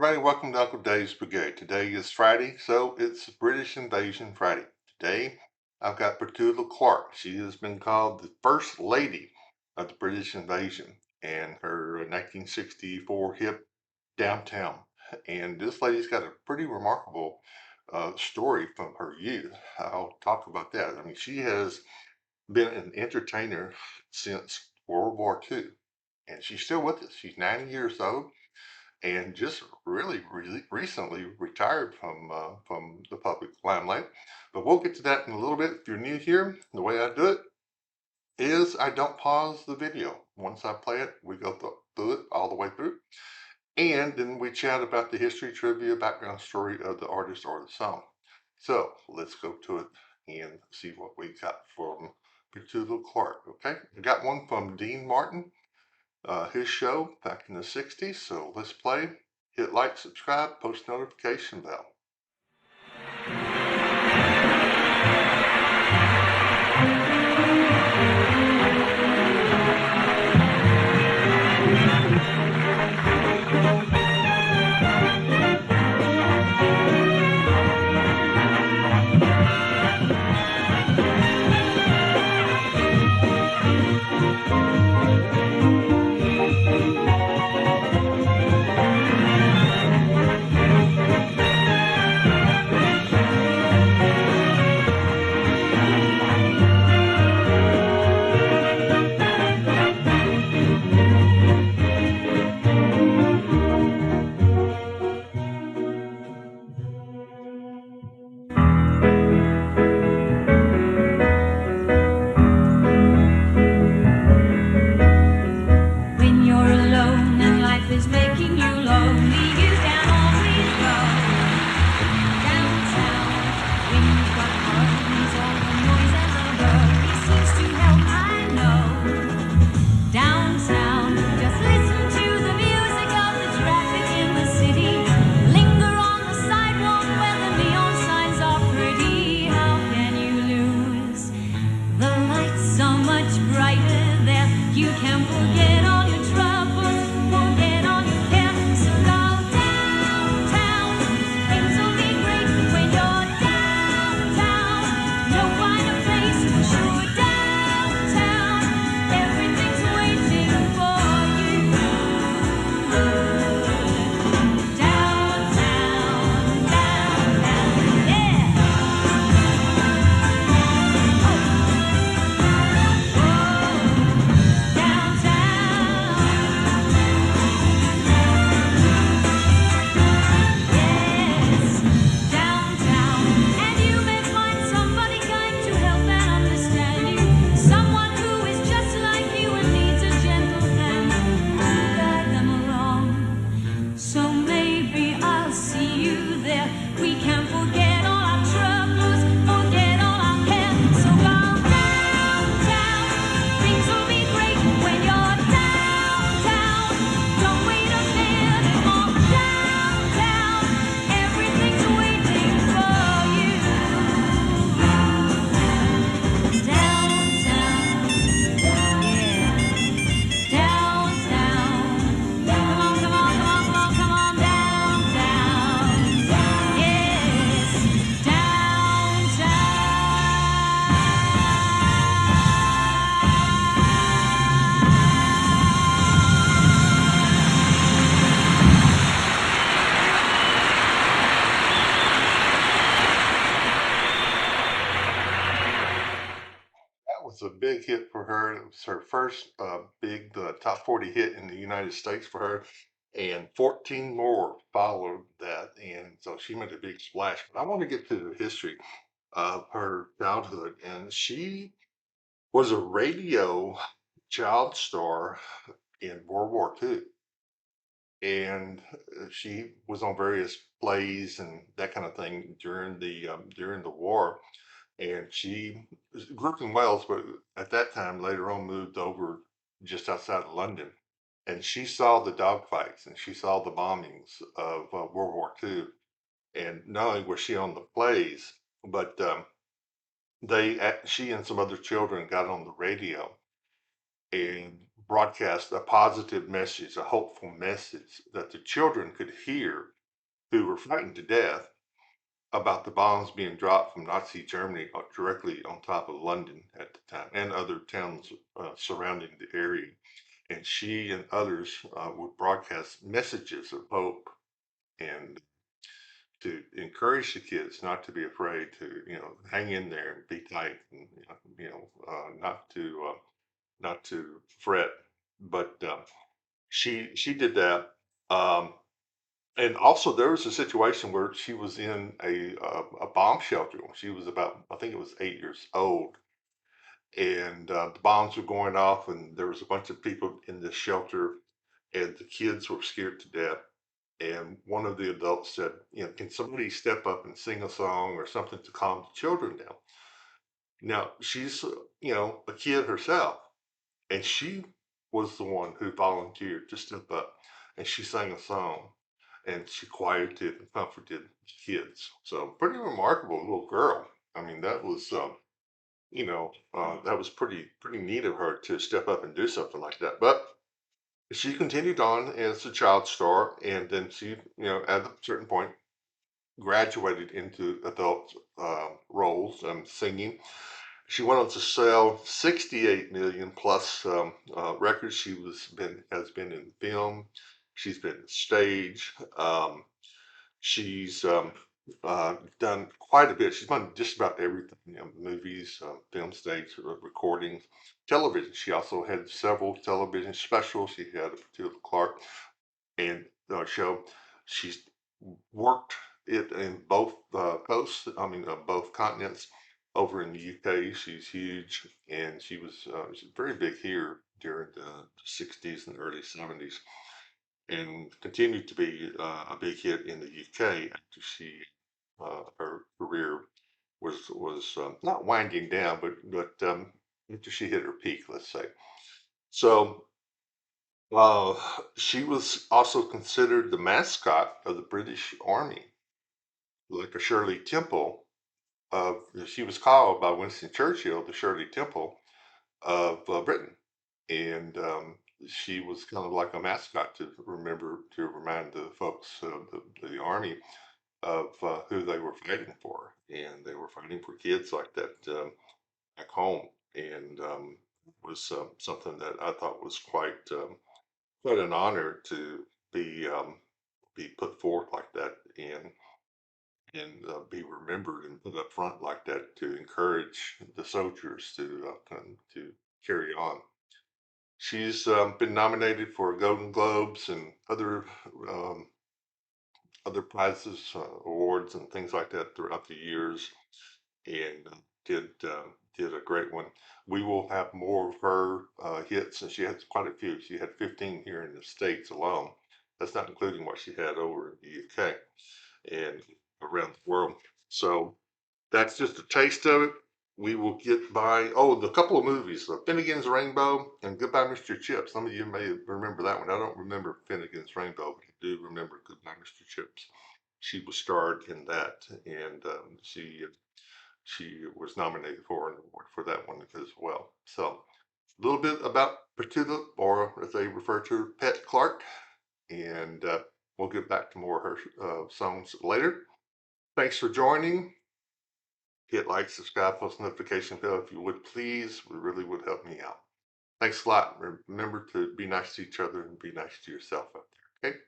everybody. Welcome to Uncle Dave's Brigade. Today is Friday, so it's British Invasion Friday. Today, I've got Petula Clark. She has been called the First Lady of the British Invasion and her 1964 hit Downtown. And this lady's got a pretty remarkable story from her youth. I'll talk about that. I mean, she has been an entertainer since World War II, and she's still with us. She's 90 years old and just really recently retired from the public limelight. But we'll get to that in a little bit. If you're new here, the way I do it is I don't pause the video. Once I play it, we go through it all the way through, and then we chat about the history, trivia, background story of the artist or the song. So let's go to it and see what we got from Petula Clark. Okay, I got one from Dean Martin, his show back in the 60s. So let's play. Hit like, subscribe, post notification bell. When you're alone and life is making you lonely, you can always go downtown. When you've got problems, all the noise and the worry seems to help, I know. Downtown, just listen to the music of the traffic in the city. Linger on the sidewalk where the neon signs are pretty. How can you lose? The lights are much brighter there. You can forget all your troubles, forget all your cares. So go downtown. Things will be great when you're downtown. You'll find a place for sure downtown. Everything's waiting for you. Downtown, downtown, yeah. So maybe I'll see you there. We can forget all our troubles, forget all our cares. So go downtown. Things will be great when you're downtown. Don't wait a minute, come on downtown. Everything's waiting for you. Downtown, yeah. Downtown. Come on, come on, come on, come on, come on downtown. Yes, downtown. That was a big hit for her. It was her first big top 40 hit in the United States for her. And 14 more followed that. And so she made a big splash. But I want to get to the history of her childhood. And she was a radio child star in World War II. And she was on various plays and that kind of thing during the war. And she grew up in Wales, but at that time, later on, moved over just outside of London. And she saw the dogfights and she saw the bombings of World War II. And not only was she on the plays, but she and some other children got on the radio and broadcast a positive message, a hopeful message that the children could hear who were frightened to death about the bombs being dropped from Nazi Germany directly on top of London at the time and other towns surrounding the area. And she and others would broadcast messages of hope and to encourage the kids not to be afraid, to hang in there and be tight, and not to fret. But she did that. Um, and also, there was a situation where she was in a bomb shelter when she was about, I think it was 8 years old, and the bombs were going off, and there was a bunch of people in this shelter, and the kids were scared to death. And one of the adults said, can somebody step up and sing a song or something to calm the children down? Now she's a kid herself, and she was the one who volunteered to step up, and she sang a song, and she quieted and comforted the kids. So pretty remarkable little girl. I mean, that was that was pretty neat of her to step up and do something like that. But she continued on as a child star, and then she, at a certain point, graduated into adult roles and singing. She went on to sell 68 million plus records. She has been in film. She's been in stage. She's done quite a bit. She's done just about everything: movies, film, stage, recordings, television. She also had several television specials. She had a Petula Clark and show. She's worked it in both coasts, I mean, both continents. Over in the UK, she's huge, and she's very big here during the 60s and early 70s, and continued to be a big hit in the UK after her career was not winding down, but after she hit her peak, let's say. So she was also considered the mascot of the British Army, like a Shirley Temple of. She was called by Winston Churchill the Shirley Temple of Britain, and she was kind of like a mascot to remind the folks of the army of who they were fighting for, and they were fighting for kids like that back home, and was something that I thought was quite an honor to be put forth like that, and be remembered and put up front like that to encourage the soldiers to carry on. She's been nominated for Golden Globes and um, other prizes, awards, and things like that throughout the years, and did a great one. We will have more of her hits, and she has quite a few. She had 15 here in the States alone. That's not including what she had over in the UK and around the world. So that's just a taste of it. We will get by. Oh, the couple of movies, Finnegan's Rainbow and Goodbye, Mr. Chips. Some of you may remember that one. I don't remember Finnegan's Rainbow, but I do remember Goodbye, Mr. Chips. She was starred in that, and she was nominated for an award for that one as well. So a little bit about Petula, or as they refer to her, Pet Clark, and we'll get back to more of her songs later. Thanks for joining. Hit like, subscribe, post notification bell if you would please. It really would help me out. Thanks a lot. Remember to be nice to each other and be nice to yourself out there. Okay?